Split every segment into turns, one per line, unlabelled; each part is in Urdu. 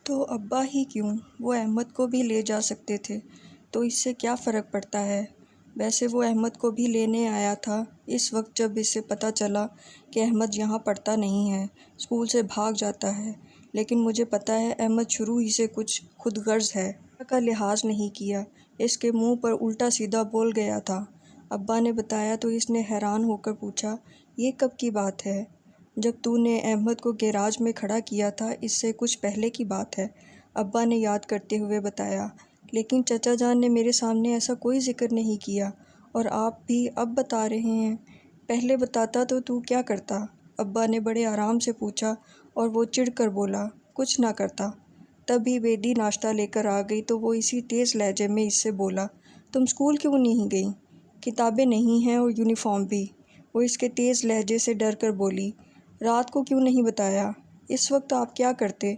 تو ابا ہی کیوں، وہ احمد کو بھی لے جا سکتے تھے، تو اس سے کیا فرق پڑتا ہے؟ ویسے وہ احمد کو بھی لینے آیا تھا اس وقت جب اسے پتہ چلا کہ احمد یہاں پڑھتا نہیں ہے، اسکول سے بھاگ جاتا ہے۔ لیکن مجھے پتہ ہے احمد شروع ہی سے کچھ خود غرض ہے، کا لحاظ نہیں کیا، اس کے منہ پر الٹا سیدھا بول گیا تھا۔ ابا نے بتایا تو اس نے حیران ہو کر پوچھا، یہ کب کی بات ہے؟ جب تو نے احمد کو گیراج میں کھڑا کیا تھا، اس سے کچھ پہلے کی بات ہے، ابا نے یاد کرتے ہوئے بتایا۔ لیکن چچا جان نے میرے سامنے ایسا کوئی ذکر نہیں کیا، اور آپ بھی اب بتا رہے ہیں، پہلے بتاتا تو کیا کرتا؟ ابا نے بڑے آرام سے پوچھا، اور وہ چڑ کر بولا، کچھ نہ کرتا۔ تبھی بیدی ناشتہ لے کر آ گئی تو وہ اسی تیز لہجے میں اس سے بولا، تم اسکول کیوں نہیں گئی؟ کتابیں نہیں ہیں اور یونیفارم بھی۔ وہ اس کے تیز لہجے سے ڈر کر بولی، رات کو کیوں نہیں بتایا؟ اس وقت آپ کیا کرتے؟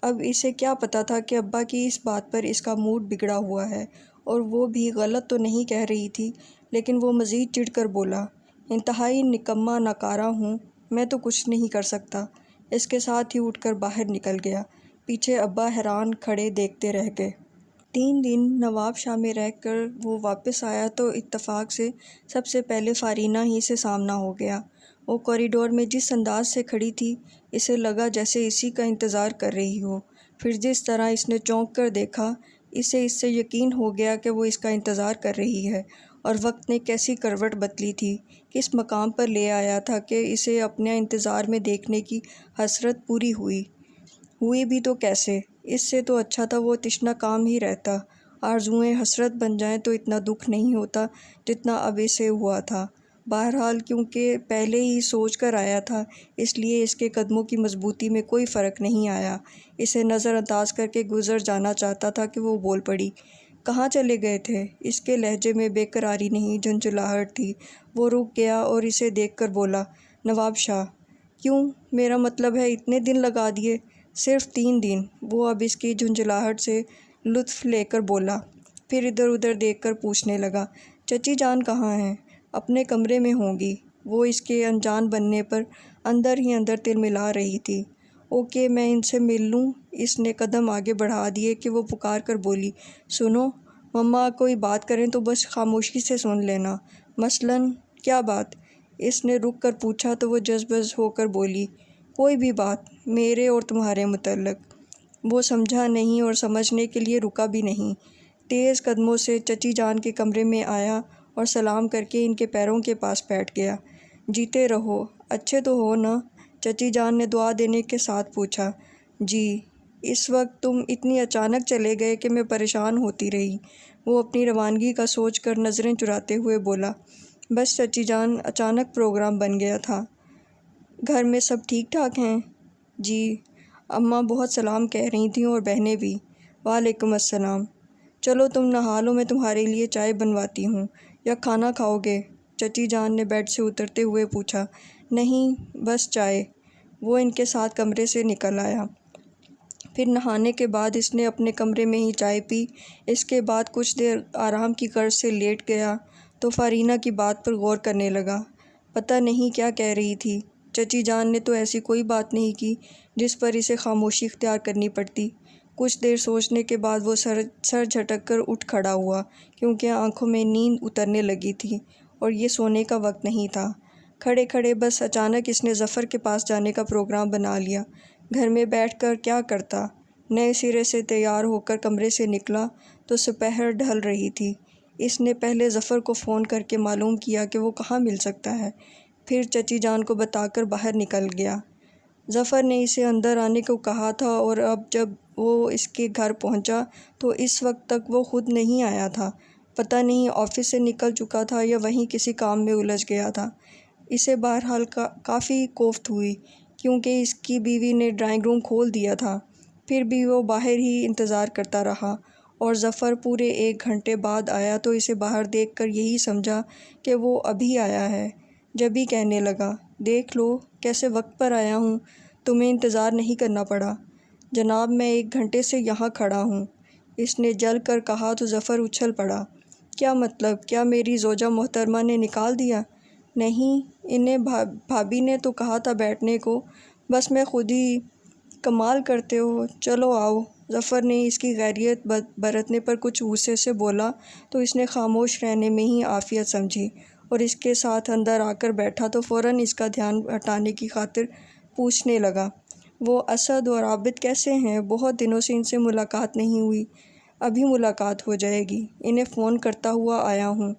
اب اسے کیا پتہ تھا کہ ابا کی اس بات پر اس کا موڈ بگڑا ہوا ہے، اور وہ بھی غلط تو نہیں کہہ رہی تھی، لیکن وہ مزید چڑ کر بولا، انتہائی نکما ناکارہ ہوں، میں تو کچھ نہیں کر سکتا۔ اس کے ساتھ ہی اٹھ کر باہر نکل گیا۔ پیچھے ابا حیران کھڑے دیکھتے رہ گئے۔ 3 دن نواب شاہ میں رہ کر وہ واپس آیا تو اتفاق سے سب سے پہلے فارینہ ہی سے سامنا ہو گیا۔ وہ کوریڈور میں جس انداز سے کھڑی تھی، اسے لگا جیسے اسی کا انتظار کر رہی ہو۔ پھر جس طرح اس نے چونک کر دیکھا، اسے اس سے یقین ہو گیا کہ وہ اس کا انتظار کر رہی ہے، اور وقت نے کیسی کروٹ بدلی تھی، کس مقام پر لے آیا تھا کہ اسے اپنے انتظار میں دیکھنے کی حسرت پوری ہوئی بھی تو کیسے؟ اس سے تو اچھا تھا وہ تشنہ کام ہی رہتا، آرزوئیں حسرت بن جائیں تو اتنا دکھ نہیں ہوتا جتنا اب اسے ہوا تھا۔ بہرحال کیونکہ پہلے ہی سوچ کر آیا تھا، اس لیے اس کے قدموں کی مضبوطی میں کوئی فرق نہیں آیا۔ اسے نظر انداز کر کے گزر جانا چاہتا تھا کہ وہ بول پڑی، کہاں چلے گئے تھے؟ اس کے لہجے میں بے قراری نہیں، جھنجھلاہٹ تھی۔ وہ رک گیا اور اسے دیکھ کر بولا، نواب شاہ۔ کیوں؟ میرا مطلب ہے اتنے دن لگا دیے؟ صرف 3 دن۔ وہ اب اس کی جھنجھلاہٹ سے لطف لے کر بولا، پھر ادھر ادھر دیکھ کر پوچھنے لگا، چچی جان کہاں ہیں؟ اپنے کمرے میں ہوں گی۔ وہ اس کے انجان بننے پر اندر ہی اندر تلملا رہی تھی۔ اوکے، میں ان سے مل لوں۔ اس نے قدم آگے بڑھا دیے کہ وہ پکار کر بولی، سنو، مما کوئی بات کریں تو بس خاموشی سے سن لینا۔ مثلاً کیا بات؟ اس نے رک کر پوچھا تو وہ جذبز ہو کر بولی، کوئی بھی بات، میرے اور تمہارے متعلق۔ وہ سمجھا نہیں اور سمجھنے کے لیے رکا بھی نہیں۔ تیز قدموں سے چچی جان کے کمرے میں آیا اور سلام کر کے ان کے پیروں کے پاس بیٹھ گیا۔ جیتے رہو، اچھے تو ہو نا؟ چچی جان نے دعا دینے کے ساتھ پوچھا۔ جی۔ اس وقت تم اتنی اچانک چلے گئے کہ میں پریشان ہوتی رہی۔ وہ اپنی روانگی کا سوچ کر نظریں چراتے ہوئے بولا، بس چچی جان، اچانک پروگرام بن گیا تھا۔ گھر میں سب ٹھیک ٹھاک ہیں؟ جی۔ اماں بہت سلام کہہ رہی تھیں اور بہنیں بھی۔ وعلیکم السلام۔ چلو تم نہا لو، میں تمہارے لیے چائے بنواتی ہوں، یا کھانا کھاؤ گے؟ چچی جان نے بیڈ سے اترتے ہوئے پوچھا۔ نہیں، بس چائے۔ وہ ان کے ساتھ کمرے سے نکل آیا۔ پھر نہانے کے بعد اس نے اپنے کمرے میں ہی چائے پی۔ اس کے بعد کچھ دیر آرام کی غرض سے لیٹ گیا تو فارینہ کی بات پر غور کرنے لگا۔ پتہ نہیں کیا کہہ رہی تھی۔ چچی جان نے تو ایسی کوئی بات نہیں کی جس پر اسے خاموشی اختیار کرنی پڑتی۔ کچھ دیر سوچنے کے بعد وہ سر جھٹک کر اٹھ کھڑا ہوا، کیونکہ آنکھوں میں نیند اترنے لگی تھی اور یہ سونے کا وقت نہیں تھا۔ کھڑے کھڑے بس اچانک اس نے ظفر کے پاس جانے کا پروگرام بنا لیا۔ گھر میں بیٹھ کر کیا کرتا؟ نئے سرے سے تیار ہو کر کمرے سے نکلا تو سپہر ڈھل رہی تھی۔ اس نے پہلے ظفر کو فون کر کے معلوم کیا کہ وہ کہاں مل سکتا ہے، پھر چچی جان کو بتا کر باہر نکل گیا۔ ظفر نے اسے اندر آنے کو کہا تھا، اور اب جب وہ اس کے گھر پہنچا تو اس وقت تک وہ خود نہیں آیا تھا۔ پتہ نہیں آفس سے نکل چکا تھا یا وہیں کسی کام میں الجھ گیا تھا۔ اسے بہرحال کافی کوفت ہوئی، کیونکہ اس کی بیوی نے ڈرائنگ روم کھول دیا تھا۔ پھر بھی وہ باہر ہی انتظار کرتا رہا، اور ظفر پورے 1 گھنٹے بعد آیا تو اسے باہر دیکھ کر یہی سمجھا کہ وہ ابھی آیا ہے۔ جبھی کہنے لگا، دیکھ لو کیسے وقت پر آیا ہوں، تمہیں انتظار نہیں کرنا پڑا۔ جناب، میں 1 گھنٹے سے یہاں کھڑا ہوں۔ اس نے جل کر کہا تو ظفر اچھل پڑا۔ کیا مطلب؟ کیا میری زوجہ محترمہ نے نکال دیا؟ نہیں، انہیں بھابی نے تو کہا تھا بیٹھنے کو، بس میں خود ہی کمال کرتے ہو، چلو آؤ۔ ظفر نے اس کی غیریت برتنے پر کچھ غصے سے بولا تو اس نے خاموش رہنے میں ہی عافیت سمجھی اور اس کے ساتھ اندر آ کر بیٹھا تو فوراً اس کا دھیان ہٹانے کی خاطر پوچھنے لگا، وہ اسد اور عابد کیسے ہیں؟ بہت دنوں سے ان سے ملاقات نہیں ہوئی، ابھی ملاقات ہو جائے گی، انہیں فون کرتا ہوا آیا ہوں،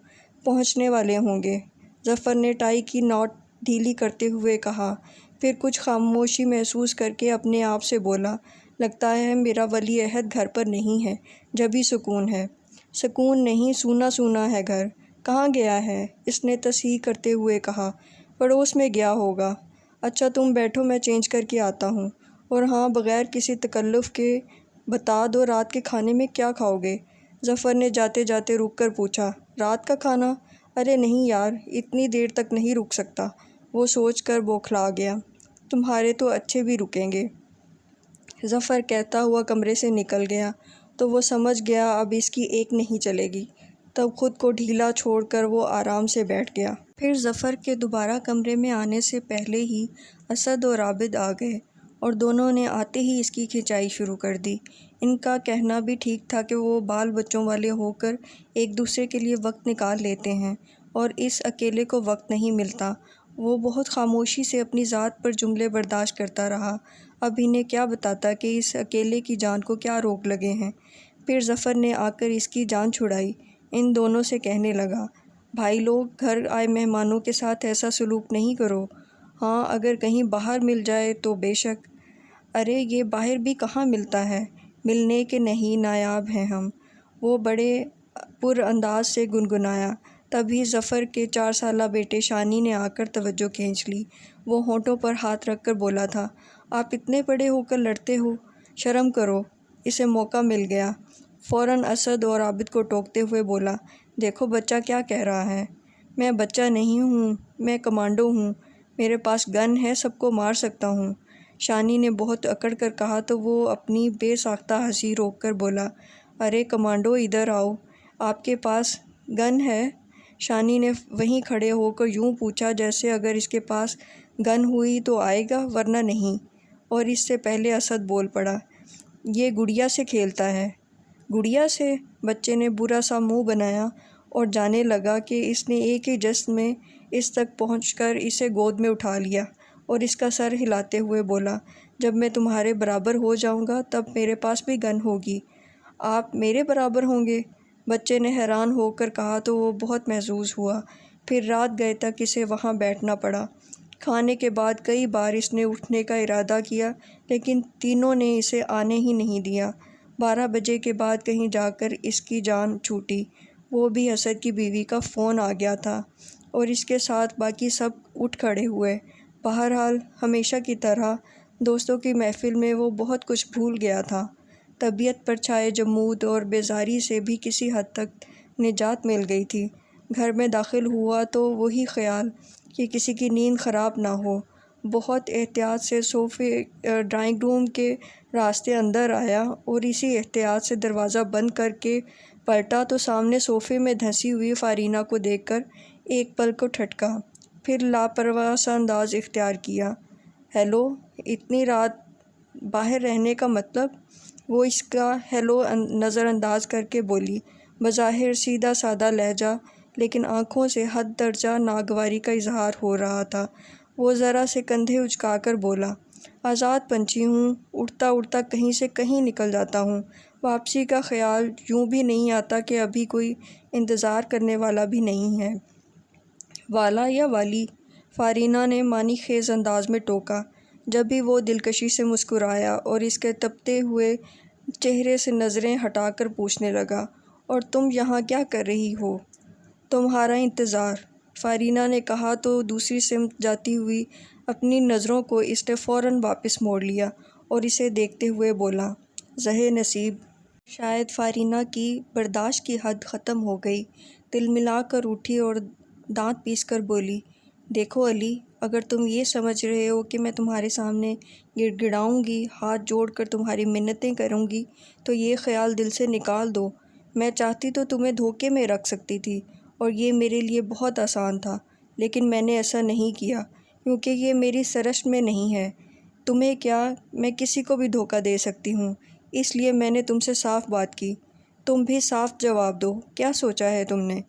پہنچنے والے ہوں گے۔ ظفر نے ٹائی کی نوٹ ڈھیلی کرتے ہوئے کہا، پھر کچھ خاموشی محسوس کر کے اپنے آپ سے بولا، لگتا ہے میرا ولی عہد گھر پر نہیں ہے، جبھی سکون ہے۔ سکون نہیں، سونا سونا ہے گھر۔ کہاں گیا ہے؟ اس نے تصحیح کرتے ہوئے کہا، پڑوس میں گیا ہوگا۔ اچھا تم بیٹھو، میں چینج کر کے آتا ہوں۔ اور ہاں، بغیر کسی تکلف کے بتا دو رات کے کھانے میں کیا کھاؤ گے؟ ظفر نے جاتے جاتے رک کر پوچھا، رات کا کھانا؟ ارے نہیں یار، اتنی دیر تک نہیں رک سکتا۔ وہ سوچ کر بوکھلا گیا، تمہارے تو اچھے بھی رکیں گے۔ ظفر کہتا ہوا کمرے سے نکل گیا تو وہ سمجھ گیا اب اس کی ایک نہیں چلے گی، تب خود کو ڈھیلا چھوڑ کر وہ آرام سے بیٹھ گیا۔ پھر ظفر کے دوبارہ کمرے میں آنے سے پہلے ہی اسد اور عابد آ گئے اور دونوں نے آتے ہی اس کی کھنچائی شروع کر دی۔ ان کا کہنا بھی ٹھیک تھا کہ وہ بال بچوں والے ہو کر ایک دوسرے کے لیے وقت نکال لیتے ہیں اور اس اکیلے کو وقت نہیں ملتا۔ وہ بہت خاموشی سے اپنی ذات پر جملے برداشت کرتا رہا، اب انہیں کیا بتاتا کہ اس اکیلے کی جان کو کیا روگ لگے ہیں۔ پھر ظفر نے آ کر اس کی جان چھڑائی، ان دونوں سے کہنے لگا، بھائی لوگ، گھر آئے مہمانوں کے ساتھ ایسا سلوک نہیں کرو۔ ہاں، اگر کہیں باہر مل جائے تو بے شک۔ ارے یہ باہر بھی کہاں ملتا ہے، ملنے کے نہیں نایاب ہیں ہم، وہ بڑے پر انداز سے گنگنایا۔ تبھی ظفر کے 4 سالہ بیٹے شانی نے آ کر توجہ کھینچ لی۔ وہ ہونٹوں پر ہاتھ رکھ کر بولا تھا، آپ اتنے بڑے ہو کر لڑتے ہو، شرم کرو۔ اسے موقع مل گیا، فوراً اسد اور عابد کو ٹوکتے ہوئے بولا، دیکھو بچہ کیا کہہ رہا ہے۔ میں بچہ نہیں ہوں، میں کمانڈو ہوں، میرے پاس گن ہے، سب کو مار سکتا ہوں۔ شانی نے بہت اکڑ کر کہا تو وہ اپنی بے ساختہ ہنسی روک کر بولا، ارے کمانڈو ادھر آؤ، آپ کے پاس گن ہے؟ شانی نے وہیں کھڑے ہو کر یوں پوچھا جیسے اگر اس کے پاس گن ہوئی تو آئے گا ورنہ نہیں، اور اس سے پہلے اسد بول پڑا، یہ گڑیا سے کھیلتا ہے۔ گڑیا سے؟ بچے نے برا سا منہ بنایا اور جانے لگا کہ اس نے ایک ہی جست میں اس تک پہنچ کر اسے گود میں اٹھا لیا اور اس کا سر ہلاتے ہوئے بولا، جب میں تمہارے برابر ہو جاؤں گا تب میرے پاس بھی گن ہوگی۔ آپ میرے برابر ہوں گے؟ بچے نے حیران ہو کر کہا تو وہ بہت محظوظ ہوا۔ پھر رات گئے تک اسے وہاں بیٹھنا پڑا۔ کھانے کے بعد کئی بار اس نے اٹھنے کا ارادہ کیا لیکن تینوں نے اسے آنے ہی نہیں دیا۔ 12 بجے کے بعد کہیں جا کر اس کی جان چھوٹی، وہ بھی اسد کی بیوی کا فون آ گیا تھا اور اس کے ساتھ باقی سب اٹھ کھڑے ہوئے۔ بہرحال ہمیشہ کی طرح دوستوں کی محفل میں وہ بہت کچھ بھول گیا تھا۔ طبیعت پر چھائے جمود اور بیزاری سے بھی کسی حد تک نجات مل گئی تھی۔ گھر میں داخل ہوا تو وہی خیال کہ کسی کی نیند خراب نہ ہو۔ بہت احتیاط سے صوفے ڈرائنگ روم کے راستے اندر آیا اور اسی احتیاط سے دروازہ بند کر کے پلٹا تو سامنے صوفے میں دھنسی ہوئی فارینہ کو دیکھ کر ایک پل کو ٹھٹکا، پھر لاپرواہ سا انداز اختیار کیا۔ ہیلو، اتنی رات باہر رہنے کا مطلب؟ وہ اس کا ہیلو نظر انداز کر کے بولی، بظاہر سیدھا سادہ لہجہ لیکن آنکھوں سے حد درجہ ناگواری کا اظہار ہو رہا تھا۔ وہ ذرا سے کندھے اچکا کر بولا، آزاد پنچھی ہوں، اڑتا اڑتا کہیں سے کہیں نکل جاتا ہوں، واپسی کا خیال یوں بھی نہیں آتا کہ ابھی کوئی انتظار کرنے والا بھی نہیں ہے۔ والا یا والی؟ فارینہ نے معنی خیز انداز میں ٹوکا، جب بھی وہ دلکشی سے مسکرایا اور اس کے تپتے ہوئے چہرے سے نظریں ہٹا کر پوچھنے لگا، اور تم یہاں کیا کر رہی ہو؟ تمہارا انتظار، فارینہ نے کہا تو دوسری سمت جاتی ہوئی اپنی نظروں کو اس نے فوراً واپس موڑ لیا اور اسے دیکھتے ہوئے بولا، زہے نصیب۔ شاید فارینہ کی برداشت کی حد ختم ہو گئی، تلملا کر اٹھی اور دانت پیس کر بولی، دیکھو علی، اگر تم یہ سمجھ رہے ہو کہ میں تمہارے سامنے گڑ گڑاؤں گی، ہاتھ جوڑ کر تمہاری منتیں کروں گی تو یہ خیال دل سے نکال دو۔ میں چاہتی تو تمہیں دھوکے میں رکھ سکتی تھی اور یہ میرے لیے بہت آسان تھا، لیکن میں نے ایسا نہیں کیا کیونکہ یہ میری سرشت میں نہیں ہے۔ تمہیں کیا، میں کسی کو بھی دھوکہ دے سکتی ہوں، اس لیے میں نے تم سے صاف بات کی۔ تم بھی صاف جواب دو، کیا سوچا ہے تم نے؟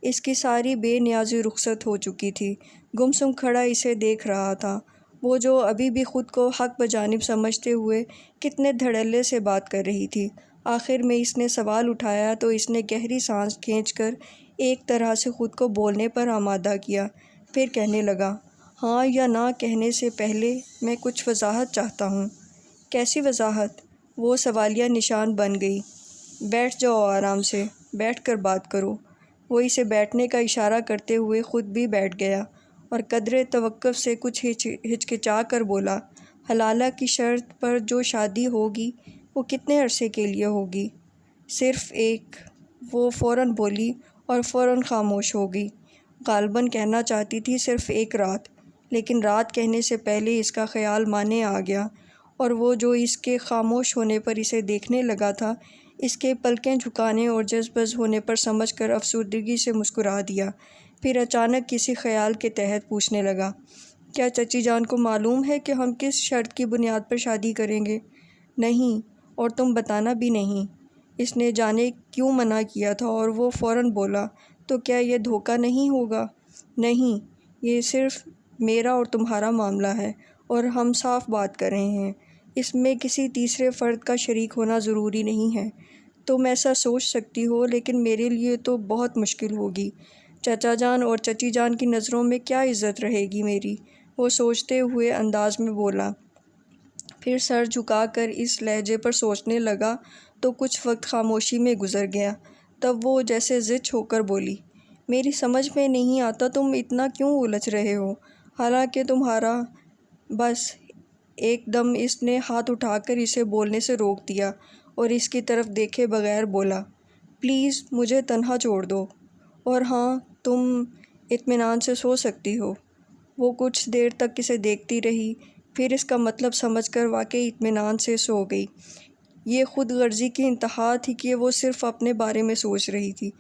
اس کی ساری بے نیازی رخصت ہو چکی تھی۔ گمسم کھڑا اسے دیکھ رہا تھا، وہ جو ابھی بھی خود کو حق بجانب سمجھتے ہوئے کتنے دھڑلے سے بات کر رہی تھی۔ آخر میں اس نے سوال اٹھایا تو اس نے گہری سانس کھینچ کر ایک طرح سے خود کو بولنے پر آمادہ کیا، پھر کہنے لگا، ہاں یا نہ کہنے سے پہلے میں کچھ وضاحت چاہتا ہوں۔ کیسی وضاحت؟ وہ سوالیہ نشان بن گئی۔ بیٹھ جاؤ، آرام سے بیٹھ کر بات کرو۔ وہ اسے بیٹھنے کا اشارہ کرتے ہوئے خود بھی بیٹھ گیا اور قدرے توقف سے کچھ ہچکچا کر بولا، حلالہ کی شرط پر جو شادی ہوگی وہ کتنے عرصے کے لیے ہوگی؟ صرف ایک۔ وہ فوراً بولی اور فوراً خاموش ہو گئی۔ غالباً کہنا چاہتی تھی صرف ایک رات، لیکن رات کہنے سے پہلے اس کا خیال مانے آ گیا، اور وہ جو اس کے خاموش ہونے پر اسے دیکھنے لگا تھا، اس کے پلکیں جھکانے اور جذبز ہونے پر سمجھ کر افسردگی سے مسکرا دیا۔ پھر اچانک کسی خیال کے تحت پوچھنے لگا، کیا چچی جان کو معلوم ہے کہ ہم کس شرط کی بنیاد پر شادی کریں گے؟ نہیں، اور تم بتانا بھی نہیں۔ اس نے جانے کیوں منع کیا تھا اور وہ فوراً بولا، تو کیا یہ دھوکہ نہیں ہوگا؟ نہیں، یہ صرف میرا اور تمہارا معاملہ ہے، اور ہم صاف بات کر رہے ہیں۔ اس میں کسی تیسرے فرد کا شریک ہونا ضروری نہیں ہے۔ تم ایسا سوچ سکتی ہو، لیکن میرے لیے تو بہت مشکل ہوگی۔ چچا جان اور چچی جان کی نظروں میں کیا عزت رہے گی میری؟ وہ سوچتے ہوئے انداز میں بولا، پھر سر جھکا کر اس لہجے پر سوچنے لگا تو کچھ وقت خاموشی میں گزر گیا۔ تب وہ جیسے زچ ہو کر بولی، میری سمجھ میں نہیں آتا تم اتنا کیوں الجھ رہے ہو، حالانکہ تمہارا… بس۔ ایک دم اس نے ہاتھ اٹھا کر اسے بولنے سے روک دیا اور اس کی طرف دیکھے بغیر بولا، پلیز مجھے تنہا چھوڑ دو، اور ہاں تم اطمینان سے سو سکتی ہو۔ وہ کچھ دیر تک اسے دیکھتی رہی، پھر اس کا مطلب سمجھ کر واقعی اطمینان سے سو گئی۔ یہ خود غرضی کی انتہا تھی کہ وہ صرف اپنے بارے میں سوچ رہی تھی،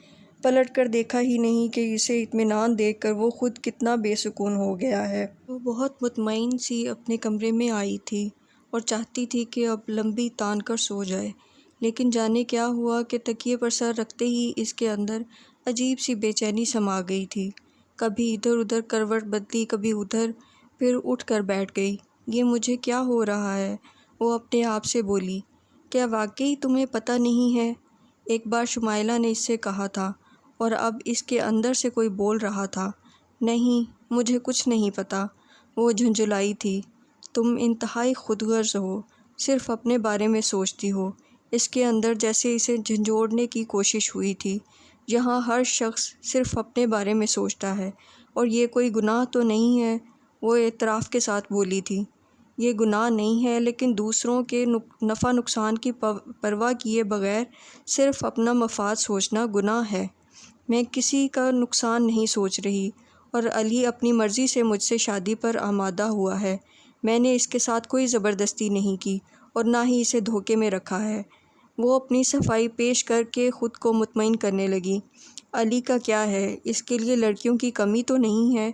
پلٹ کر دیکھا ہی نہیں کہ اسے اطمینان دیکھ کر وہ خود کتنا بے سکون ہو گیا ہے۔ وہ بہت مطمئن سی اپنے کمرے میں آئی تھی اور چاہتی تھی کہ اب لمبی تان کر سو جائے، لیکن جانے کیا ہوا کہ تکیے پر سر رکھتے ہی اس کے اندر عجیب سی بے چینی سما گئی تھی۔ کبھی ادھر ادھر کروٹ بدلی، کبھی ادھر، پھر اٹھ کر بیٹھ گئی۔ یہ مجھے کیا ہو رہا ہے؟ وہ اپنے آپ سے بولی۔ کیا واقعی تمہیں پتہ نہیں ہے؟ ایک بار شمائلہ نے اس سے کہا تھا، اور اب اس کے اندر سے کوئی بول رہا تھا، نہیں، مجھے کچھ نہیں پتہ۔ وہ جھنجھلائی تھی، تم انتہائی خود غرض ہو، صرف اپنے بارے میں سوچتی ہو۔ اس کے اندر جیسے اسے جھنجھوڑنے کی کوشش ہوئی تھی، یہاں ہر شخص صرف اپنے بارے میں سوچتا ہے، اور یہ کوئی گناہ تو نہیں ہے۔ وہ اعتراف کے ساتھ بولی تھی، یہ گناہ نہیں ہے، لیکن دوسروں کے نفع نقصان کی پرواہ کیے بغیر صرف اپنا مفاد سوچنا گناہ ہے۔ میں کسی کا نقصان نہیں سوچ رہی، اور علی اپنی مرضی سے مجھ سے شادی پر آمادہ ہوا ہے۔ میں نے اس کے ساتھ کوئی زبردستی نہیں کی اور نہ ہی اسے دھوکے میں رکھا ہے۔ وہ اپنی صفائی پیش کر کے خود کو مطمئن کرنے لگی، علی کا کیا ہے، اس کے لیے لڑکیوں کی کمی تو نہیں ہے۔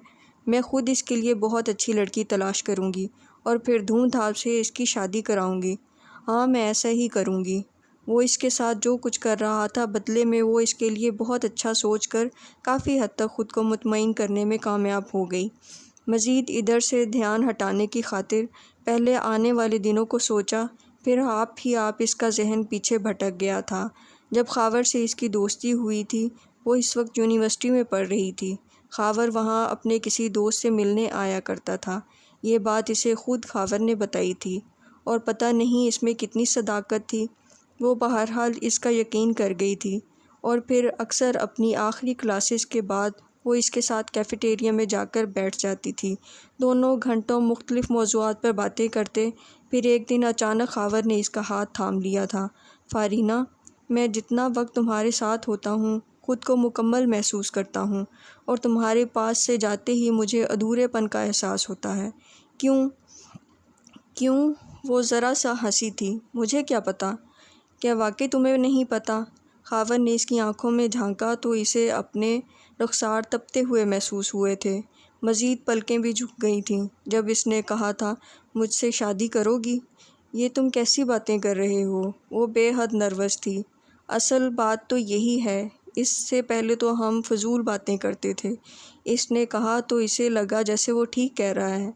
میں خود اس کے لیے بہت اچھی لڑکی تلاش کروں گی اور پھر دھوم دھام سے اس کی شادی کراؤں گی۔ ہاں، میں ایسا ہی کروں گی۔ وہ اس کے ساتھ جو کچھ کر رہا تھا، بدلے میں وہ اس کے لیے بہت اچھا سوچ کر کافی حد تک خود کو مطمئن کرنے میں کامیاب ہو گئی۔ مزید ادھر سے دھیان ہٹانے کی خاطر پہلے آنے والے دنوں کو سوچا، پھر آپ اس کا ذہن پیچھے بھٹک گیا تھا۔ جب خاور سے اس کی دوستی ہوئی تھی، وہ اس وقت یونیورسٹی میں پڑھ رہی تھی۔ خاور وہاں اپنے کسی دوست سے ملنے آیا کرتا تھا۔ یہ بات اسے خود خاور نے بتائی تھی، اور پتہ نہیں اس میں کتنی صداقت تھی۔ وہ بہرحال اس کا یقین کر گئی تھی، اور پھر اکثر اپنی آخری کلاسز کے بعد وہ اس کے ساتھ کیفیٹیریا میں جا کر بیٹھ جاتی تھی۔ دونوں گھنٹوں مختلف موضوعات پر باتیں کرتے۔ پھر ایک دن اچانک خاور نے اس کا ہاتھ تھام لیا تھا۔ فارینہ، میں جتنا وقت تمہارے ساتھ ہوتا ہوں خود کو مکمل محسوس کرتا ہوں، اور تمہارے پاس سے جاتے ہی مجھے ادھورے پن کا احساس ہوتا ہے۔ کیوں؟ وہ ذرا سا ہنسی تھی، مجھے کیا پتہ۔ کیا واقعی تمہیں نہیں پتہ؟ خاور نے اس کی آنکھوں میں جھانکا تو اسے اپنے رخسار تپتے ہوئے محسوس ہوئے تھے۔ مزید پلکیں بھی جھک گئی تھیں جب اس نے کہا تھا مجھ سے شادی کرو گی؟ یہ تم کیسی باتیں کر رہے ہو؟ وہ بے حد نروس تھی۔ اصل بات تو یہی ہے، اس سے پہلے تو ہم فضول باتیں کرتے تھے۔ اس نے کہا تو اسے لگا جیسے وہ ٹھیک کہہ رہا ہے۔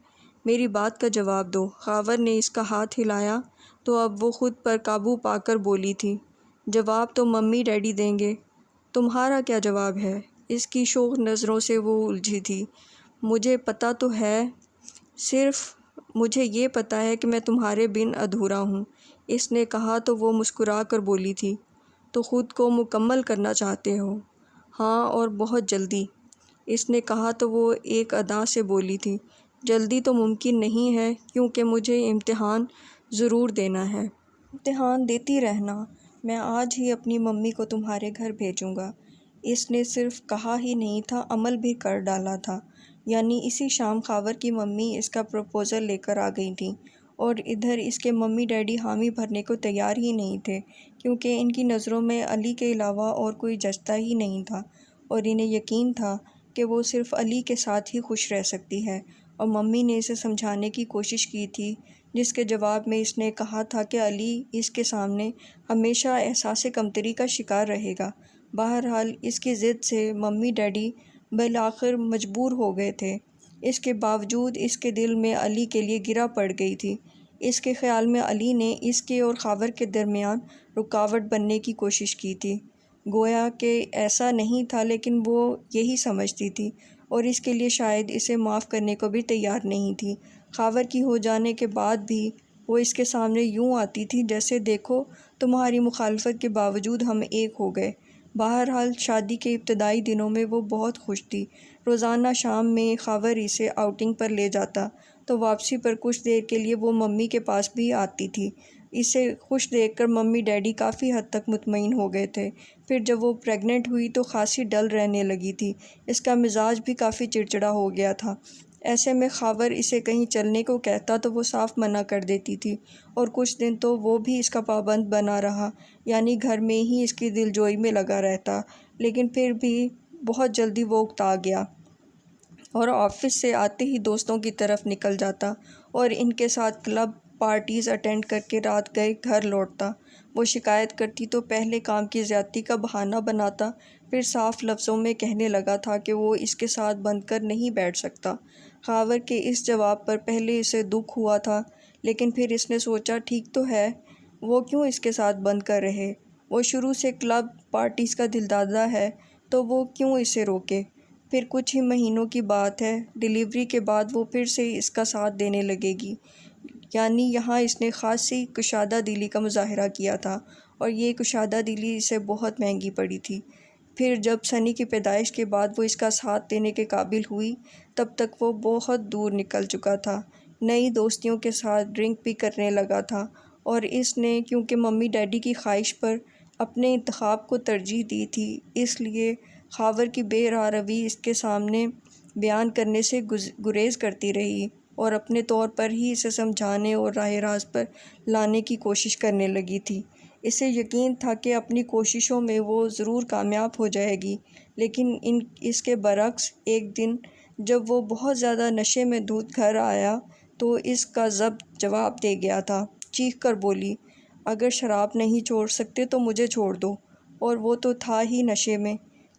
میری بات کا جواب دو۔ خاور نے اس کا ہاتھ ہلایا تو اب وہ خود پر قابو پا کر بولی تھی، جواب تو ممی ڈیڈی دیں گے، تمہارا کیا جواب ہے؟ اس کی شوق نظروں سے وہ الجھی تھی۔ مجھے پتہ تو ہے، صرف مجھے یہ پتہ ہے کہ میں تمہارے بن ادھورا ہوں۔ اس نے کہا تو وہ مسکرا کر بولی تھی، تو خود کو مکمل کرنا چاہتے ہو؟ ہاں، اور بہت جلدی۔ اس نے کہا تو وہ ایک ادا سے بولی تھی، جلدی تو ممکن نہیں ہے کیونکہ مجھے امتحان ضرور دینا ہے۔ امتحان دیتی رہنا، میں آج ہی اپنی ممی کو تمہارے گھر بھیجوں گا۔ اس نے صرف کہا ہی نہیں تھا، عمل بھی کر ڈالا تھا۔ یعنی اسی شام خاور کی ممی اس کا پروپوزل لے کر آ گئی تھیں، اور ادھر اس کے ممی ڈیڈی حامی بھرنے کو تیار ہی نہیں تھے، کیونکہ ان کی نظروں میں علی کے علاوہ اور کوئی جچتا ہی نہیں تھا، اور انہیں یقین تھا کہ وہ صرف علی کے ساتھ ہی خوش رہ سکتی ہے۔ اور ممی نے اسے سمجھانے کی کوشش کی تھی، جس کے جواب میں اس نے کہا تھا کہ علی اس کے سامنے ہمیشہ احساس کمتری کا شکار رہے گا۔ بہرحال اس کی ضد سے ممی ڈیڈی بالآخر مجبور ہو گئے تھے۔ اس کے باوجود اس کے دل میں علی کے لیے گرہ پڑ گئی تھی۔ اس کے خیال میں علی نے اس کے اور خاور کے درمیان رکاوٹ بننے کی کوشش کی تھی، گویا کہ ایسا نہیں تھا، لیکن وہ یہی سمجھتی تھی، اور اس کے لیے شاید اسے معاف کرنے کو بھی تیار نہیں تھی۔ خاور کی ہو جانے کے بعد بھی وہ اس کے سامنے یوں آتی تھی جیسے دیکھو تمہاری مخالفت کے باوجود ہم ایک ہو گئے۔ بہرحال شادی کے ابتدائی دنوں میں وہ بہت خوش تھی۔ روزانہ شام میں خاور اسے آؤٹنگ پر لے جاتا تو واپسی پر کچھ دیر کے لیے وہ ممی کے پاس بھی آتی تھی۔ اسے خوش دیکھ کر ممی ڈیڈی کافی حد تک مطمئن ہو گئے تھے۔ پھر جب وہ پریگننٹ ہوئی تو خاصی ڈل رہنے لگی تھی، اس کا مزاج بھی کافی چڑچڑا ہو گیا تھا۔ ایسے میں خاور اسے کہیں چلنے کو کہتا تو وہ صاف منع کر دیتی تھی، اور کچھ دن تو وہ بھی اس کا پابند بنا رہا، یعنی گھر میں ہی اس کی دل جوئی میں لگا رہتا۔ لیکن پھر بھی بہت جلدی وہ اکتا گیا اور آفس سے آتے ہی دوستوں کی طرف نکل جاتا اور ان کے ساتھ کلب پارٹیز اٹینڈ کر کے رات گئے گھر لوٹتا۔ وہ شکایت کرتی تو پہلے کام کی زیادتی کا بہانہ بناتا، پھر صاف لفظوں میں کہنے لگا تھا کہ وہ اس کے ساتھ بند کر نہیں بیٹھ سکتا۔ خاور کے اس جواب پر پہلے اسے دکھ ہوا تھا، لیکن پھر اس نے سوچا ٹھیک تو ہے، وہ کیوں اس کے ساتھ بند کر رہے؟ وہ شروع سے کلب پارٹیز کا دلدادہ ہے تو وہ کیوں اسے روکے؟ پھر کچھ ہی مہینوں کی بات ہے، ڈیلیوری کے بعد وہ پھر سے اس کا ساتھ دینے لگے گی۔ یعنی یہاں اس نے خاصی کشادہ دلی کا مظاہرہ کیا تھا، اور یہ کشادہ دلی اسے بہت مہنگی پڑی تھی۔ پھر جب سنی کی پیدائش کے بعد وہ اس کا ساتھ دینے کے قابل ہوئی، تب تک وہ بہت دور نکل چکا تھا، نئی دوستیوں کے ساتھ ڈرنک بھی کرنے لگا تھا، اور اس نے کیونکہ ممی ڈیڈی کی خواہش پر اپنے انتخاب کو ترجیح دی تھی، اس لیے خاور کی بے راہ روی اس کے سامنے بیان کرنے سے گریز کرتی رہی، اور اپنے طور پر ہی اسے سمجھانے اور راہ راست پر لانے کی کوشش کرنے لگی تھی۔ اسے یقین تھا کہ اپنی کوششوں میں وہ ضرور کامیاب ہو جائے گی، لیکن اس کے برعکس ایک دن جب وہ بہت زیادہ نشے میں دھت گھر آیا تو اس کا ضبط جواب دے گیا تھا۔ چیخ کر بولی، اگر شراب نہیں چھوڑ سکتے تو مجھے چھوڑ دو، اور وہ تو تھا ہی نشے میں۔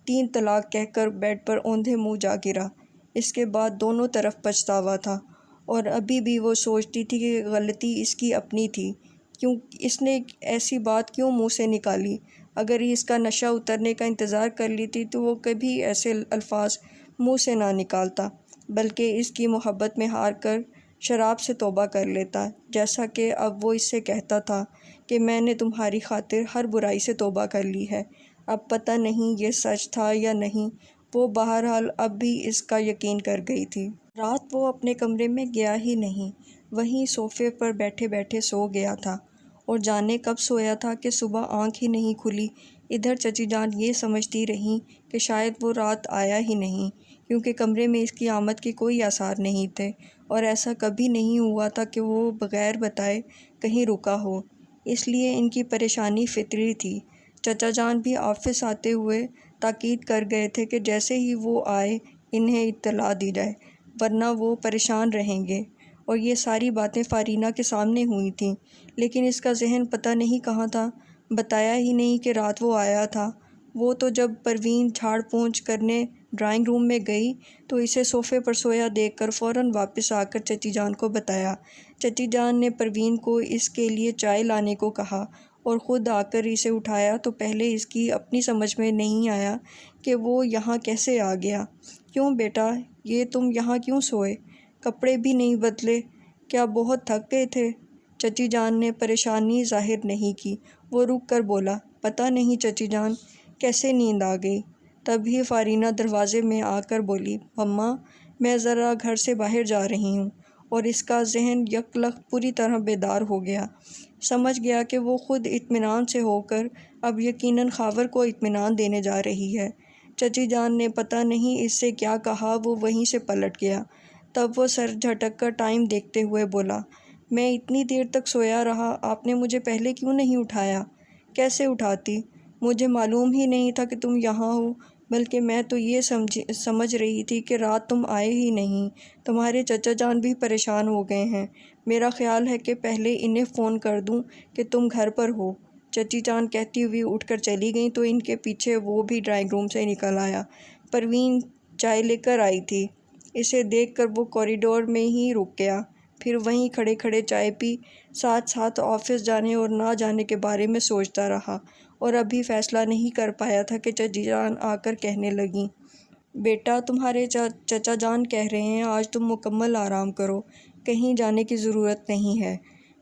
3 طلاق کہہ کر بیڈ پر اوندھے منہ جا گرا۔ اس کے بعد دونوں طرف پچھتاوا تھا، اور ابھی بھی وہ سوچتی تھی کہ غلطی اس کی اپنی تھی، کیوں اس نے ایسی بات کیوں منہ سے نکالی؟ اگر اس کا نشہ اترنے کا انتظار کر لیتی تو وہ کبھی ایسے الفاظ منہ سے نہ نکالتا، بلکہ اس کی محبت میں ہار کر شراب سے توبہ کر لیتا، جیسا کہ اب وہ اس سے کہتا تھا کہ میں نے تمہاری خاطر ہر برائی سے توبہ کر لی ہے۔ اب پتہ نہیں یہ سچ تھا یا نہیں، وہ بہرحال اب بھی اس کا یقین کر گئی تھی۔ رات وہ اپنے کمرے میں گیا ہی نہیں، وہیں صوفے پر بیٹھے بیٹھے سو گیا تھا، اور جانے کب سویا تھا کہ صبح آنکھ ہی نہیں کھلی۔ ادھر چچی جان یہ سمجھتی رہیں کہ شاید وہ رات آیا ہی نہیں، کیونکہ کمرے میں اس کی آمد کے کوئی آثار نہیں تھے، اور ایسا کبھی نہیں ہوا تھا کہ وہ بغیر بتائے کہیں رکا ہو، اس لیے ان کی پریشانی فطری تھی۔ چچا جان بھی آفس آتے ہوئے تاکید کر گئے تھے کہ جیسے ہی وہ آئے انہیں اطلاع دی جائے۔ ورنہ وہ پریشان رہیں گے۔ اور یہ ساری باتیں فارینہ کے سامنے ہوئی تھیں، لیکن اس کا ذہن پتہ نہیں کہاں تھا۔ بتایا ہی نہیں کہ رات وہ آیا تھا۔ وہ تو جب پروین جھاڑ پونچھ کرنے ڈرائنگ روم میں گئی تو اسے صوفے پر سویا دیکھ کر فوراً واپس آ کر چچی جان کو بتایا۔ چچی جان نے پروین کو اس کے لیے چائے لانے کو کہا اور خود آ کر اسے اٹھایا تو پہلے اس کی اپنی سمجھ میں نہیں آیا کہ وہ یہاں کیسے آ گیا۔ کیوں بیٹا، یہ تم یہاں کیوں سوئے؟ کپڑے بھی نہیں بدلے؟ کیا بہت تھک گئے تھے؟ چچی جان نے پریشانی ظاہر نہیں کی۔ وہ رک کر بولا، پتہ نہیں چچی جان، کیسے نیند آ گئی۔ تبھی فارینہ دروازے میں آ کر بولی، اماں میں ذرا گھر سے باہر جا رہی ہوں۔ اور اس کا ذہن یکلخت پوری طرح بیدار ہو گیا۔ سمجھ گیا کہ وہ خود اطمینان سے ہو کر اب یقیناً خاور کو اطمینان دینے جا رہی ہے۔ چچی جان نے پتہ نہیں اس سے کیا کہا، وہ وہیں سے پلٹ گیا۔ تب وہ سر جھٹک کر ٹائم دیکھتے ہوئے بولا، میں اتنی دیر تک سویا رہا، آپ نے مجھے پہلے کیوں نہیں اٹھایا؟ کیسے اٹھاتی؟ مجھے معلوم ہی نہیں تھا کہ تم یہاں ہو، بلکہ میں تو یہ سمجھ رہی تھی کہ رات تم آئے ہی نہیں۔ تمہارے چچا جان بھی پریشان ہو گئے ہیں۔ میرا خیال ہے کہ پہلے انہیں فون کر دوں کہ تم گھر پر ہو۔ چچی جان کہتی ہوئی اٹھ کر چلی گئیں تو ان کے پیچھے وہ بھی ڈرائنگ روم سے نکل آیا۔ پروین چائے لے کر آئی تھی۔ اسے دیکھ کر وہ کوریڈور میں ہی رک گیا، پھر وہیں کھڑے کھڑے چائے پی، ساتھ ساتھ آفس جانے اور نہ جانے کے بارے میں سوچتا رہا اور ابھی فیصلہ نہیں کر پایا تھا کہ چچی جان آ کر کہنے لگیں، بیٹا تمہارے چچا جان کہہ رہے ہیں آج تم مکمل آرام کرو، کہیں جانے کی ضرورت نہیں ہے۔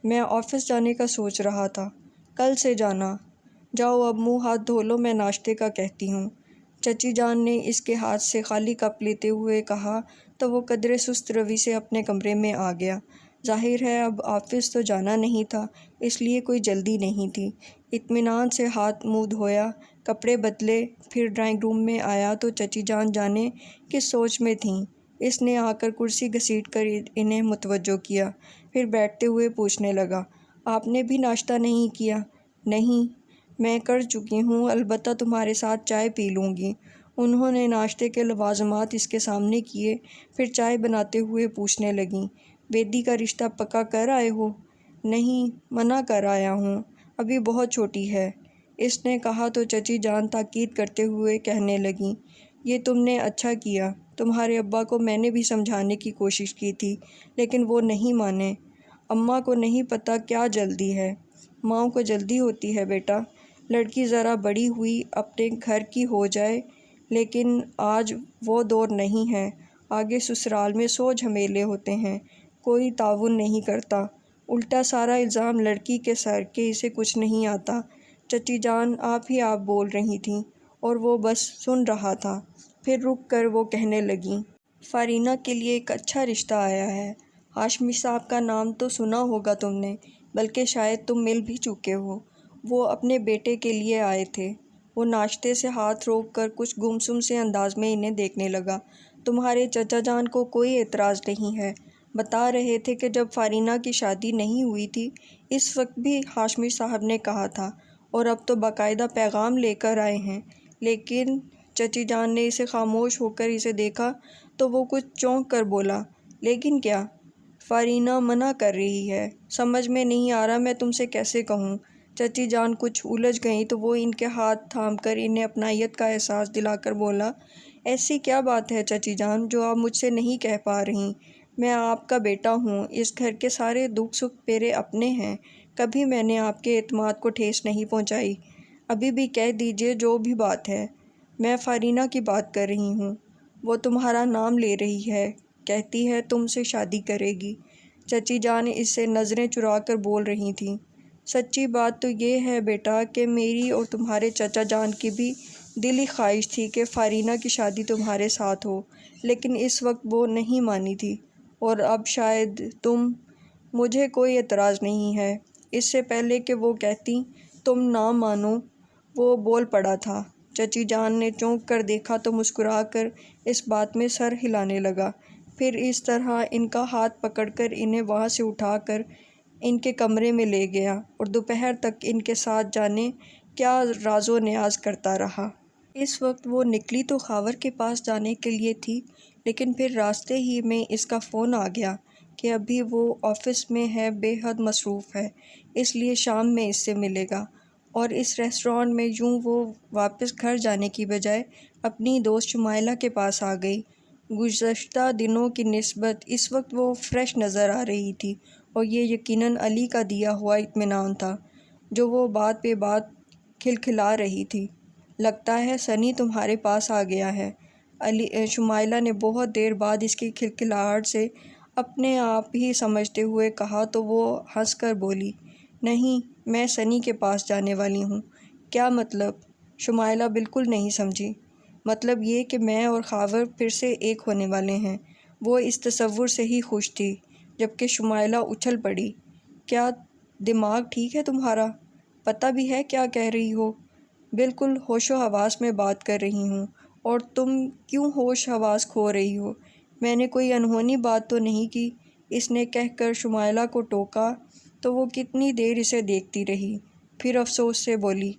میں آفس جانے کا سوچ رہا تھا۔ کل سے جانا۔ جاؤ اب منہ ہاتھ دھو لو، میں ناشتے کا کہتی ہوں۔ چچی جان نے اس کے ہاتھ سے خالی کپ لیتے ہوئے کہا تو وہ قدرے سست روی سے اپنے کمرے میں آ گیا۔ ظاہر ہے اب آفس تو جانا نہیں تھا، اس لیے کوئی جلدی نہیں تھی۔ اطمینان سے ہاتھ منہ دھویا، کپڑے بدلے، پھر ڈرائنگ روم میں آیا تو چچی جان جانے کس سوچ میں تھیں۔ اس نے آ کر کرسی گھسیٹ کر انہیں متوجہ کیا، پھر بیٹھتے ہوئے پوچھنے لگا، آپ نے بھی ناشتہ نہیں کیا؟ نہیں، میں کر چکی ہوں، البتہ تمہارے ساتھ چائے پی لوں گی۔ انہوں نے ناشتے کے لوازمات اس کے سامنے کیے، پھر چائے بناتے ہوئے پوچھنے لگیں، بیدی کا رشتہ پکا کر آئے ہو؟ نہیں، منع کر آیا ہوں، ابھی بہت چھوٹی ہے۔ اس نے کہا تو چچی جان تاکید کرتے ہوئے کہنے لگیں، یہ تم نے اچھا کیا، تمہارے ابا کو میں نے بھی سمجھانے کی کوشش کی تھی، لیکن وہ نہیں مانے۔ اماں کو نہیں پتہ کیا جلدی ہے۔ ماؤں کو جلدی ہوتی ہے بیٹا، لڑکی ذرا بڑی ہوئی اپنے گھر کی ہو جائے، لیکن آج وہ دور نہیں ہے، آگے سسرال میں 100 جھمیلے ہوتے ہیں، کوئی تعاون نہیں کرتا، الٹا سارا الزام لڑکی کے سر کہ اسے کچھ نہیں آتا۔ چچی جان آپ ہی آپ بول رہی تھیں اور وہ بس سن رہا تھا، پھر رک کر وہ کہنے لگیں، فارینہ کے لیے ایک اچھا رشتہ آیا ہے۔ ہاشمی صاحب کا نام تو سنا ہوگا تم نے، بلکہ شاید تم مل بھی چکے ہو۔ وہ اپنے بیٹے کے لیے آئے تھے۔ وہ ناشتے سے ہاتھ روک کر کچھ گمسم سے انداز میں انہیں دیکھنے لگا۔ تمہارے چچا جان کو کوئی اعتراض نہیں ہے، بتا رہے تھے کہ جب فارینہ کی شادی نہیں ہوئی تھی اس وقت بھی ہاشمی صاحب نے کہا تھا، اور اب تو باقاعدہ پیغام لے کر آئے ہیں۔ لیکن چچی جان نے اسے خاموش ہو کر اسے دیکھا تو وہ کچھ چونک کر بولا، لیکن کیا؟ فارینہ منع کر رہی ہے، سمجھ میں نہیں آ رہا میں تم سے کیسے کہوں۔ چچی جان کچھ الجھ گئیں تو وہ ان کے ہاتھ تھام کر انہیں اپنائیت کا احساس دلا کر بولا، ایسی کیا بات ہے چچی جان جو آپ مجھ سے نہیں کہہ پا رہی؟ میں آپ کا بیٹا ہوں، اس گھر کے سارے دکھ سکھ میرے اپنے ہیں، کبھی میں نے آپ کے اعتماد کو ٹھیس نہیں پہنچائی۔ ابھی بھی کہہ دیجئے جو بھی بات ہے۔ میں فارینہ کی بات کر رہی ہوں، وہ تمہارا نام لے رہی ہے، کہتی ہے تم سے شادی کرے گی۔ چچی جان اس سے نظریں چرا کر بول رہی تھیں، سچی بات تو یہ ہے بیٹا کہ میری اور تمہارے چچا جان کی بھی دلی خواہش تھی کہ فارینہ کی شادی تمہارے ساتھ ہو، لیکن اس وقت وہ نہیں مانی تھی، اور اب شاید مجھے کوئی اعتراض نہیں ہے۔ اس سے پہلے کہ وہ کہتی تم نہ مانو، وہ بول پڑا تھا۔ چچی جان نے چونک کر دیکھا تو مسکرا کر اس بات میں سر ہلانے لگا، پھر اس طرح ان کا ہاتھ پکڑ کر انہیں وہاں سے اٹھا کر ان کے کمرے میں لے گیا اور دوپہر تک ان کے ساتھ جانے کیا راز و نیاز کرتا رہا۔ اس وقت وہ نکلی تو خاور کے پاس جانے کے لیے تھی لیکن پھر راستے ہی میں اس کا فون آ گیا کہ ابھی وہ آفس میں ہے، بے حد مصروف ہے، اس لیے شام میں اس سے ملے گا۔ اور اس ریسٹورانٹ میں یوں وہ واپس گھر جانے کی بجائے اپنی دوست شمائلہ کے پاس آ گئی۔ گزشتہ دنوں کی نسبت اس وقت وہ فریش نظر آ رہی تھی، اور یہ یقیناً علی کا دیا ہوا اطمینان تھا جو وہ بات پہ بات کھلکھلا رہی تھی۔ لگتا ہے سنی تمہارے پاس آ گیا ہے، شمائلہ نے بہت دیر بعد اس کی کھلکھلاہٹ سے اپنے آپ ہی سمجھتے ہوئے کہا تو وہ ہنس کر بولی، نہیں، میں سنی کے پاس جانے والی ہوں۔ کیا مطلب؟ شمائلہ بالکل نہیں سمجھی۔ مطلب یہ کہ میں اور خاور پھر سے ایک ہونے والے ہیں۔ وہ اس تصور سے ہی خوش تھی، جبکہ شمائلہ اچھل پڑی۔ کیا دماغ ٹھیک ہے تمہارا؟ پتہ بھی ہے کیا کہہ رہی ہو؟ بالکل ہوش و حواس میں بات کر رہی ہوں، اور تم کیوں ہوش حواس کھو رہی ہو؟ میں نے کوئی انہونی بات تو نہیں کی، اس نے کہہ کر شمائلہ کو ٹوکا تو وہ کتنی دیر اسے دیکھتی رہی، پھر افسوس سے بولی،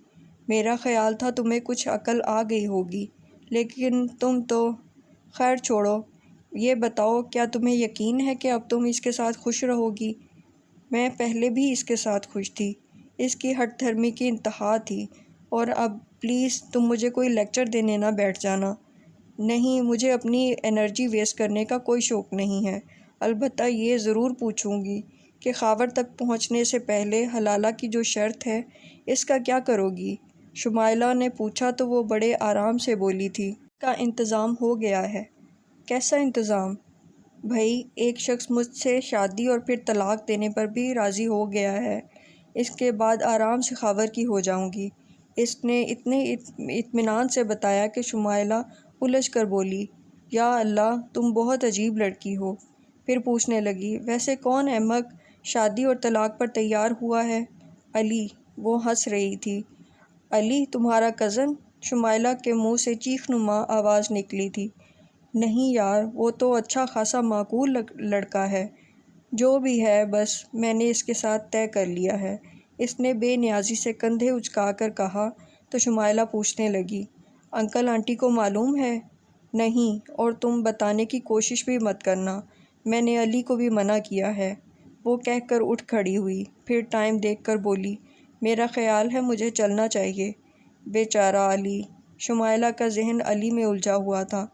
میرا خیال تھا تمہیں کچھ عقل آ گئی ہوگی، لیکن تم تو… خیر چھوڑو، یہ بتاؤ کیا تمہیں یقین ہے کہ اب تم اس کے ساتھ خوش رہو گی؟ میں پہلے بھی اس کے ساتھ خوش تھی، اس کی ہٹ دھرمی کی انتہا تھی، اور اب پلیز تم مجھے کوئی لیکچر دینے نہ بیٹھ جانا۔ نہیں، مجھے اپنی انرجی ویسٹ کرنے کا کوئی شوق نہیں ہے، البتہ یہ ضرور پوچھوں گی کہ خاور تک پہنچنے سے پہلے حلالہ کی جو شرط ہے، اس کا کیا کرو گی؟ شمائلہ نے پوچھا تو وہ بڑے آرام سے بولی تھی، اس کا انتظام ہو گیا ہے۔ کیسا انتظام؟ بھئی، ایک شخص مجھ سے شادی اور پھر طلاق دینے پر بھی راضی ہو گیا ہے، اس کے بعد آرام سے خاور کی ہو جاؤں گی۔ اس نے اتنے اطمینان سے بتایا کہ شمائلہ الجھ کر بولی، یا اللہ، تم بہت عجیب لڑکی ہو۔ پھر پوچھنے لگی، ویسے کون احمق شادی اور طلاق پر تیار ہوا ہے؟ علی۔ وہ ہنس رہی تھی۔ علی تمہارا کزن؟ شمائلہ کے منہ سے چیخ نما آواز نکلی تھی۔ نہیں یار، وہ تو اچھا خاصا معقول لڑکا ہے۔ جو بھی ہے، بس میں نے اس کے ساتھ طے کر لیا ہے، اس نے بے نیازی سے کندھے اچکا کر کہا تو شمائلہ پوچھنے لگی، انکل آنٹی کو معلوم ہے؟ نہیں، اور تم بتانے کی کوشش بھی مت کرنا، میں نے علی کو بھی منع کیا ہے۔ وہ کہہ کر اٹھ کھڑی ہوئی، پھر ٹائم دیکھ کر بولی، میرا خیال ہے مجھے چلنا چاہیے۔ بیچارہ علی۔ شمائلہ کا ذہن علی میں الجھا ہوا تھا۔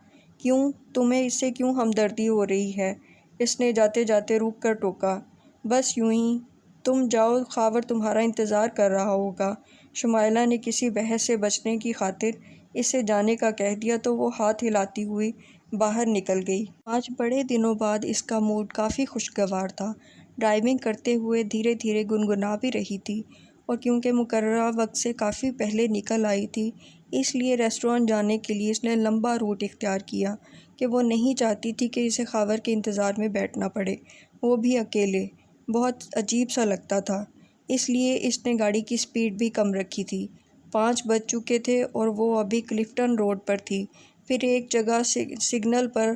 کیوں؟ تمہیں اس سے کیوں ہمدردی ہو رہی ہے؟ اس نے جاتے جاتے روک کر ٹوکا۔ بس یوں ہی، تم جاؤ، خاور تمہارا انتظار کر رہا ہوگا۔ شمائلہ نے کسی بحث سے بچنے کی خاطر اسے جانے کا کہہ دیا تو وہ ہاتھ ہلاتی ہوئی باہر نکل گئی۔ آج بڑے دنوں بعد اس کا موڈ کافی خوشگوار تھا۔ ڈرائیونگ کرتے ہوئے دھیرے دھیرے گنگنا بھی رہی تھی، اور کیونکہ مقررہ وقت سے کافی پہلے نکل آئی تھی، اس لیے ریسٹورانٹ جانے کے لیے اس نے لمبا روٹ اختیار کیا کہ وہ نہیں چاہتی تھی کہ اسے خاور کے انتظار میں بیٹھنا پڑے، وہ بھی اکیلے۔ بہت عجیب سا لگتا تھا، اس لیے اس نے گاڑی کی سپیڈ بھی کم رکھی تھی۔ 5 بج چکے تھے اور وہ ابھی کلفٹن روڈ پر تھی۔ پھر ایک جگہ سگنل پر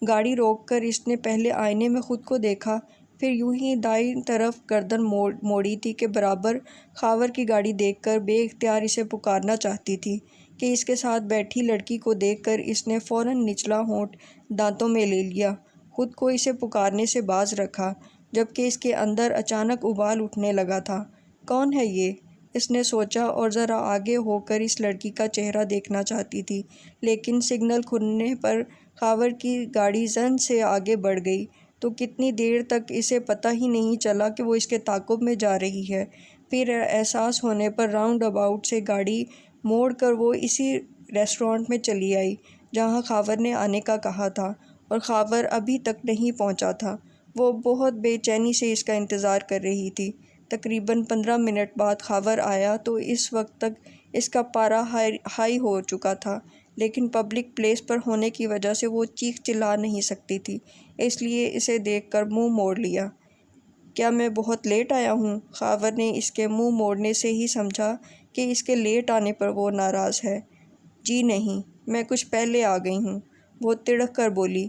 گاڑی روک کر اس نے پہلے آئینے میں خود کو دیکھا، پھر یوں ہی دائیں طرف گردن موڑی تھی کہ برابر خاور کی گاڑی دیکھ کر بے اختیار اسے پکارنا چاہتی تھی کہ اس کے ساتھ بیٹھی لڑکی کو دیکھ کر اس نے فوراً نچلا ہونٹ دانتوں میں لے لیا، خود کو اسے پکارنے سے باز رکھا، جبکہ اس کے اندر اچانک ابال اٹھنے لگا تھا۔ کون ہے یہ؟ اس نے سوچا اور ذرا آگے ہو کر اس لڑکی کا چہرہ دیکھنا چاہتی تھی، لیکن سگنل کھلنے پر خاور کی گاڑی زن سے آگے بڑھ گئی تو کتنی دیر تک اسے پتہ ہی نہیں چلا کہ وہ اس کے تعاقب میں جا رہی ہے۔ پھر احساس ہونے پر راؤنڈ اباؤٹ سے گاڑی موڑ کر وہ اسی ریسٹورانٹ میں چلی آئی جہاں خاور نے آنے کا کہا تھا، اور خاور ابھی تک نہیں پہنچا تھا۔ وہ بہت بے چینی سے اس کا انتظار کر رہی تھی۔ تقریباً 15 منٹ بعد خاور آیا تو اس وقت تک اس کا پارا ہائی ہو چکا تھا، لیکن پبلک پلیس پر ہونے کی وجہ سے وہ چیخ چلا نہیں سکتی تھی، اس لیے اسے دیکھ کر منہ موڑ لیا۔ کیا میں بہت لیٹ آیا ہوں؟ خاور نے اس کے منہ موڑنے سے ہی سمجھا کہ اس کے لیٹ آنے پر وہ ناراض ہے۔ جی نہیں، میں کچھ پہلے آ گئی ہوں، وہ تڑک کر بولی۔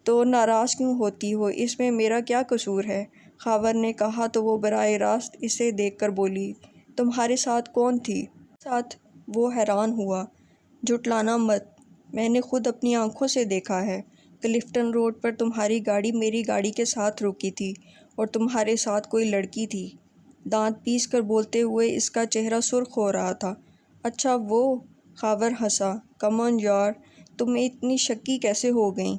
تو ناراض کیوں ہوتی ہو؟ اس میں میرا کیا قصور ہے؟ خاور نے کہا تو وہ براہ راست اسے دیکھ کر بولی، تمہارے ساتھ کون تھی؟ ساتھ؟ وہ حیران ہوا۔ جھٹلانا مت، میں نے خود اپنی آنکھوں سے دیکھا ہے۔ کلفٹن روڈ پر تمہاری گاڑی میری گاڑی کے ساتھ رکی تھی اور تمہارے ساتھ کوئی لڑکی تھی۔ دانت پیس کر بولتے ہوئے اس کا چہرہ سرخ ہو رہا تھا۔ اچھا وہ؟ خاور ہنسا۔ کم آن یار، تم اتنی شکی کیسے ہو گئیں؟